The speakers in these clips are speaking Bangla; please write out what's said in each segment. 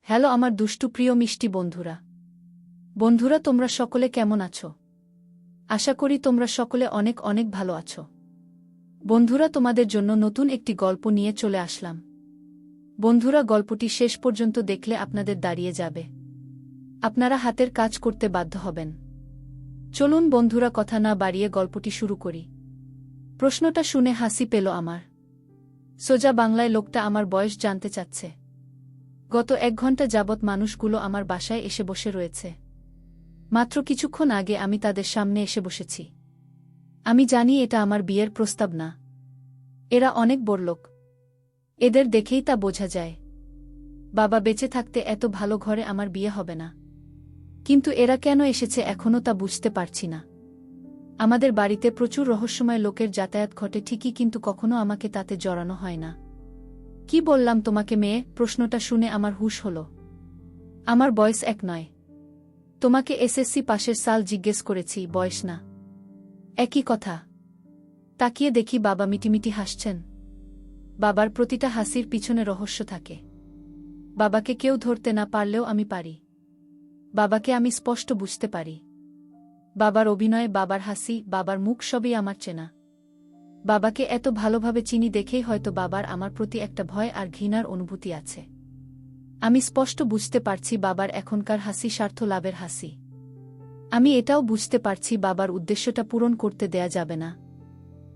হ্যালো আমার দুষ্টু প্রিয় মিষ্টি বন্ধুরা। বন্ধুরা, তোমরা সকলে কেমন আছো? আশা করি তোমরা সকলে অনেক অনেক ভালো আছো। বন্ধুরা, তোমাদের জন্য নতুন একটি গল্প নিয়ে চলে আসলাম। বন্ধুরা, গল্পটি শেষ পর্যন্ত দেখলে আপনাদের দাঁড়িয়ে যাবে, আপনারা হাতের কাজ করতে বাধ্য হবেন। চলুন বন্ধুরা, কথা না বাড়িয়ে গল্পটি শুরু করি। প্রশ্নটা শুনে হাসি পেল আমার। সোজা বাংলায় লোকটা আমার বয়স জানতে চাচ্ছে। গত 1 ঘন্টা যাবৎ মানুষগুলো আমার বাসায় এসে বসে রয়েছে। মাত্র কিছুক্ষণ আগে আমি তাদের সামনে এসে বসেছি। আমি জানি এটা আমার বিয়ের প্রস্তাব না। এরা অনেক বড়লোক, এদের দেখেই তা বোঝা যায়। বাবা বেঁচে থাকতে এত ভালো ঘরে আমার বিয়ে হবে না। কিন্তু এরা কেন এসেছে এখনও তা বুঝতে পারছি না। আমাদের বাড়িতে প্রচুর রহস্যময় লোকের যাতায়াত ঘটে ঠিকই, কিন্তু কখনো আমাকে তাতে জড়ানো হয় না। কি বললাম তোমাকে মেয়ে? প্রশ্নটা শুনে আমার হুঁশ হল। আমার বয়স 1 নয়। তোমাকে এসএসসি পাশের সাল জিজ্ঞেস করেছি, বয়স না। একই কথা। তাকিয়ে দেখি বাবা মিটিমিটি হাসছেন। বাবার প্রতিটা হাসির পিছনে রহস্য থাকে। বাবাকে কেউ ধরতে না পারলেও আমি পারি। বাবাকে আমি স্পষ্ট বুঝতে পারি। বাবার অভিনয়, বাবার হাসি, বাবার মুখ সবই আমার চেনা। বাবাকে এত ভালোভাবে চিনি দেখেই হয়তো বাবার আমার প্রতি একটা ভয় আর ঘৃণার অনুভূতি আছে। আমি স্পষ্ট বুঝতে পারছি বাবার এখনকার হাসি স্বার্থ লাভের হাসি। আমি এটাও বুঝতে পারছি বাবার উদ্দেশ্যটা পূরণ করতে দেয়া যাবে না।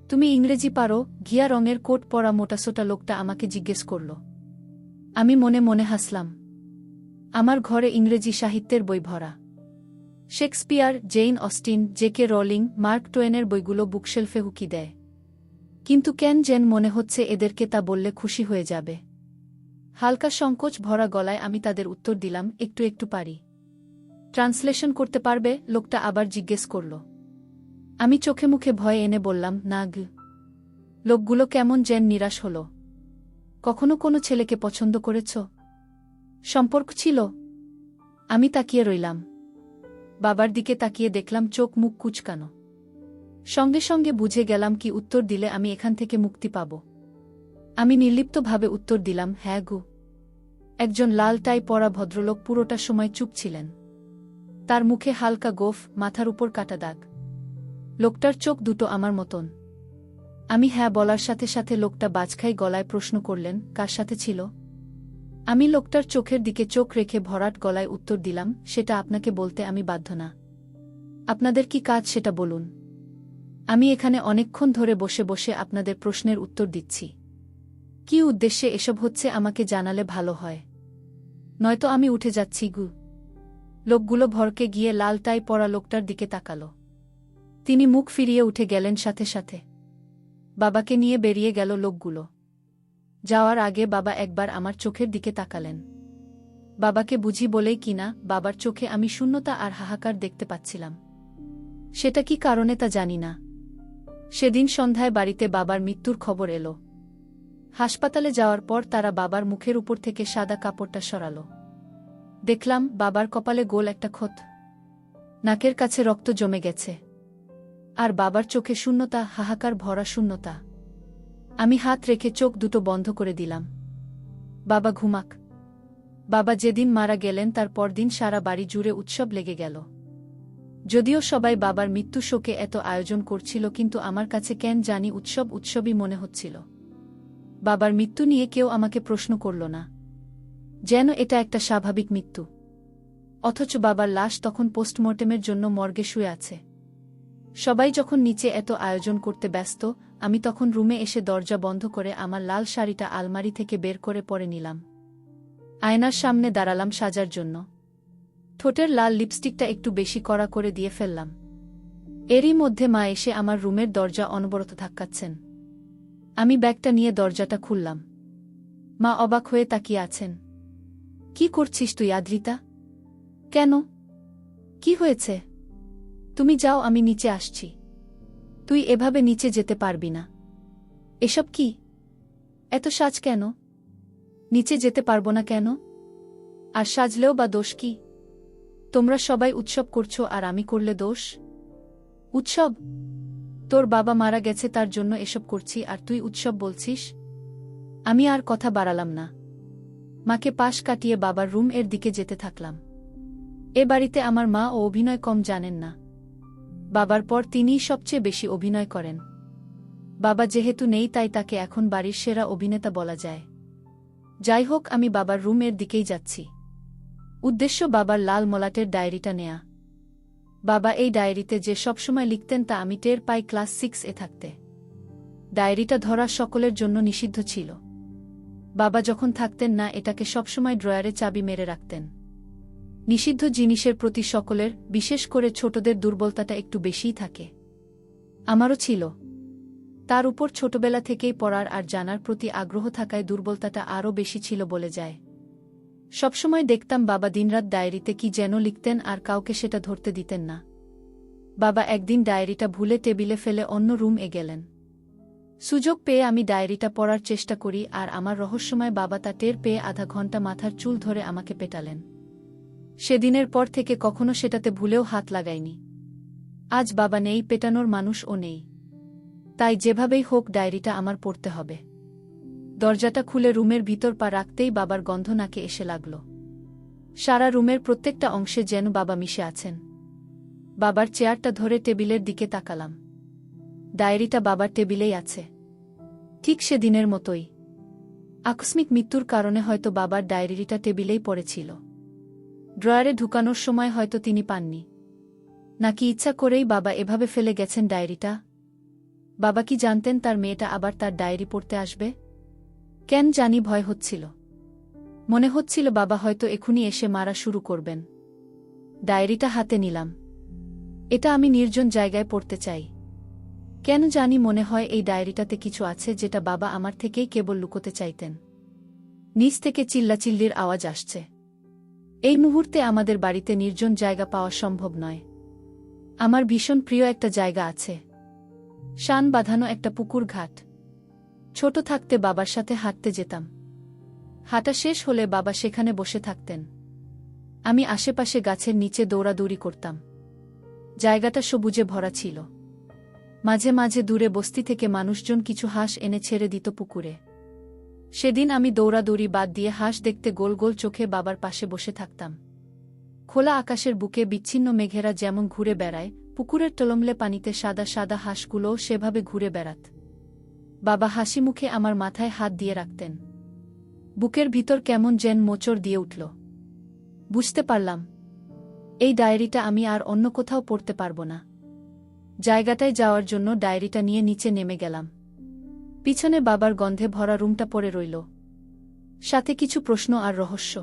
তুমি ইংরেজি পারো? ঘিয়া রঙের কোট পরা মোটাসোটা লোকটা আমাকে জিজ্ঞেস করল। আমি মনে মনে হাসলাম। আমার ঘরে ইংরেজি সাহিত্যের বই ভরা। Shakespeare, Jane Austen, JK Rowling, Mark টোয়েনের বইগুলো বুকশেলফে হুকি দেয়। কিন্তু কেন যেন মনে হচ্ছে এদেরকে তা বললে খুশি হয়ে যাবে। হালকা সংকোচ ভরা গলায় আমি তাদের উত্তর দিলাম, একটু একটু পারি। ট্রান্সলেশন করতে পারবে? লোকটা আবার জিজ্ঞেস করল। আমি চোখে মুখে ভয় এনে বললাম, না গ। লোকগুলো কেমন যেন নিরাশ হল। কখনো কোনো ছেলেকে পছন্দ করেছ? সম্পর্ক ছিল? আমি তাকিয়ে রইলাম। বাবার দিকে তাকিয়ে দেখলাম চোখ মুখ কুচকানো। সঙ্গে সঙ্গে বুঝে গেলাম কি উত্তর দিলে আমি এখান থেকে মুক্তি পাব। আমি নির্লিপ্তভাবে উত্তর দিলাম, হ্যাঁ গু। একজন লাল টাই পরা ভদ্রলোক পুরোটা সময় চুপ ছিলেন। তার মুখে হালকা গোঁফ, মাথার উপর কাটা দাগ। লোকটার চোখ দুটো আমার মতন। আমি হ্যাঁ বলার সাথে সাথে লোকটা বাজখাই গলায় প্রশ্ন করলেন, কার সাথে ছিল? আমি লোকটার চোখের দিকে চোখ রেখে ভরাট গলায় উত্তর দিলাম, সেটা আপনাকে বলতে আমি বাধ্য না। আপনাদের কি কাজ সেটা বলুন। আমি এখানে অনেকক্ষণ ধরে বসে বসে আপনাদের প্রশ্নের উত্তর দিচ্ছি। কি উদ্দেশ্যে এসব হচ্ছে আমাকে জানালে ভালো হয়। নয়তো আমি উঠে যাচ্ছি গু। লোকগুলো ভরকে গিয়ে লাল টাই পরা লোকটার দিকে তাকাল। তিনি মুখ ফিরিয়ে উঠে গেলেন সাথে সাথে। বাবাকে নিয়ে বেরিয়ে গেল লোকগুলো। যাওয়ার আগে বাবা একবার আমার চোখের দিকে তাকালেন। বাবাকে বুঝি বলেই কিনা বাবার চোখে আমি শূন্যতা আর হাহাকার দেখতে পাচ্ছিলাম। সেটা কি কারণে তা জানি না। সেদিন সন্ধ্যায় বাড়িতে বাবার মৃত্যুর খবর এলো। হাসপাতালে যাওয়ার পর তারা বাবার মুখের উপর থেকে সাদা কাপড়টা সরাল। দেখলাম বাবার কপালে গোল একটা ক্ষত। নাকের কাছে রক্ত জমে গেছে। আর বাবার চোখে শূন্যতা, হাহাকার ভরা শূন্যতা। আমি হাত রেখে চোখ দুটো বন্ধ করে দিলাম। বাবা ঘুমাক। বাবা যেদিন মারা গেলেন তার পরদিন সারা বাড়ি জুড়ে উৎসব লেগে গেল। যদিও সবাই বাবার মৃত্যু শোকে এত আয়োজন করছিল, কিন্তু আমার কাছে কেন জানি উৎসবই মনে হচ্ছিল। বাবার মৃত্যু নিয়ে কেউ আমাকে প্রশ্ন করল না। যেন এটা একটা স্বাভাবিক মৃত্যু। অথচ বাবার লাশ তখন পোস্টমর্টেমের জন্য মর্গে শুয়ে আছে। সবাই যখন নিচে এত আয়োজন করতে ব্যস্ত, আমি তখন রুমে এসে দরজা বন্ধ করে আমার লাল শাড়িটা আলমারি থেকে বের করে পরে নিলাম। আয়নার সামনে দাঁড়ালাম সাজার জন্য। ঠোঁটের লাল লিপস্টিকটা একটু বেশি কড়া করে দিয়ে ফেললাম। এরই মধ্যে মা এসে আমার রুমের দরজা অনবরত ধাক্কাচ্ছেন। আমি ব্যাগটা নিয়ে দরজাটা খুললাম। মা অবাক হয়ে তাকিয়ে আছেন। কি করছিস তুই আদ্রিতা? কেন? কি হয়েছে? তুমি যাও, আমি নিচে আসছি। তুই এভাবে নিচে যেতে পারবি না। এসব কি? এত সাজ কেন? নিচে যেতে পারবো না কেন? আর সাজলেও বা দোষ কি? তোমরা সবাই উৎসব করছো আর আমি করলে দোষ? উৎসব? তোর বাবা মারা গেছে তার জন্য এসব করছি আর তুই উৎসব বলছিস? আমি আর কথা বাড়ালাম না। মাকে পাশ কাটিয়ে বাবার রুম এর দিকে যেতে থাকলাম। এ বাড়িতে আমার মা ও অভিনয় কম জানেন না। বাবার পর তিনিই সবচেয়ে বেশি অভিনয় করেন। বাবা যেহেতু নেই তাই তাকে এখন বাড়ির সেরা অভিনেতা বলা যায়। যাই হোক, আমি বাবার রুম এর দিকেই যাচ্ছি। উদ্দেশ্য বাবার লাল মলাটের ডায়েরিটা নেয়া। বাবা এই ডায়েরিতে যে সবসময় লিখতেন তা আমি টের পাই ক্লাস 6 থাকতে। ডায়েরিটা ধরা সকলের জন্য নিষিদ্ধ ছিল। বাবা যখন থাকতেন না, এটাকে সবসময় ড্রয়ারে চাবি মেরে রাখতেন। নিষিদ্ধ জিনিসের প্রতি সকলের, বিশেষ করে ছোটদের দুর্বলতাটা একটু বেশিই থাকে। আমারও ছিল। তার উপর ছোটবেলা থেকেই পড়ার আর জানার প্রতি আগ্রহ থাকায় দুর্বলতাটা আরও বেশি ছিল বলে যায়। সবসময় দেখতাম বাবা দিনরাত ডায়েরিতে কি যেন লিখতেন আর কাউকে সেটা ধরতে দিতেন না। বাবা একদিন ডায়েরিটা ভুলে টেবিলে ফেলে অন্য রুম এ গেলেন। সুযোগ পেয়ে আমি ডায়েরিটা পড়ার চেষ্টা করি আর আমার রহস্যময় বাবা তা টের পেয়ে আধা ঘন্টা মাথার চুল ধরে আমাকে পেটালেন। সেদিনের পর থেকে কখনো সেটাতে ভুলেও হাত লাগাইনি। আজ বাবা নেই, পেটানোর মানুষও নেই। তাই যেভাবেই হোক ডায়েরিটা আমার পড়তে হবে। দরজাটা খুলে রুমের ভিতর পা রাখতেই বাবার গন্ধ নাকে এসে লাগল। সারা রুমের প্রত্যেকটা অংশে যেন বাবা মিশে আছেন। বাবার চেয়ারটা ধরে টেবিলের দিকে তাকালাম। ডায়েরিটা বাবার টেবিলেই আছে, ঠিক সেদিনের মতোই। আকস্মিক মৃত্যুর কারণে হয়তো বাবার ডায়েরিটা টেবিলেই পড়েছিল। ড্রয়ারে ঢুকানোর সময় হয়তো তিনি পাননি, নাকি ইচ্ছা করেই বাবা এভাবে ফেলে গেছেন ডায়েরিটা। বাবা কি জানতেন তার মেয়েটা আবার তার ডায়েরি পড়তে আসবে? কেন জানি ভয় হচ্ছিল। মনে হচ্ছিল বাবা হয়তো এখনই এসে মারা শুরু করবেন। ডায়েরিটা হাতে নিলাম। এটা আমি নির্জন জায়গায় পড়তে চাই। কেন জানি মনে হয় এই ডায়েরিটাতে কিছু আছে যেটা বাবা আমার থেকেই কেবল লুকোতে চাইতেন। নিচ থেকে চিল্লাচিল্লির আওয়াজ আসছে। এই মুহূর্তে আমাদের বাড়িতে নির্জন জায়গা পাওয়া সম্ভব নয়। আমার ভীষণ প্রিয় একটা জায়গা আছে, শান বাঁধানো একটা পুকুর ঘাট। ছোট থাকতে বাবার সাথে হাঁটতে যেতাম। হাঁটা শেষ হলে বাবা সেখানে বসে থাকতেন। আমি আশেপাশে গাছের নিচে দৌড়াদৌড়ি করতাম। জায়গাটা সবুজে ভরা ছিল। মাঝে মাঝে দূরে বস্তি থেকে মানুষজন কিছু হাঁস এনে ছেড়ে দিত পুকুরে। সেদিন আমি দৌড়াদৌড়ি বাদ দিয়ে হাঁস দেখতে গোল গোল চোখে বাবার পাশে বসে থাকতাম। খোলা আকাশের বুকে বিচ্ছিন্ন মেঘেরা যেমন ঘুরে বেড়ায়, পুকুরের টলমলে পানিতে সাদা সাদা হাঁসগুলোও সেভাবে ঘুরে বেড়াত। বাবা হাসি মুখে আমার মাথায় হাত দিয়ে রাখতেন। বুকের ভিতর কেমন যেন মোচড় দিয়ে উঠল। বুঝতে পারলাম, এই ডায়েরিটা আমি আর অন্য কোথাও পড়তে পারব না। জায়গাটায় যাওয়ার জন্য ডায়েরিটা নিয়ে নিচে নেমে গেলাম। পিছনে বাবার গন্ধে ভরা রুমটা পড়ে রইল, সাথে কিছু প্রশ্ন আর রহস্য।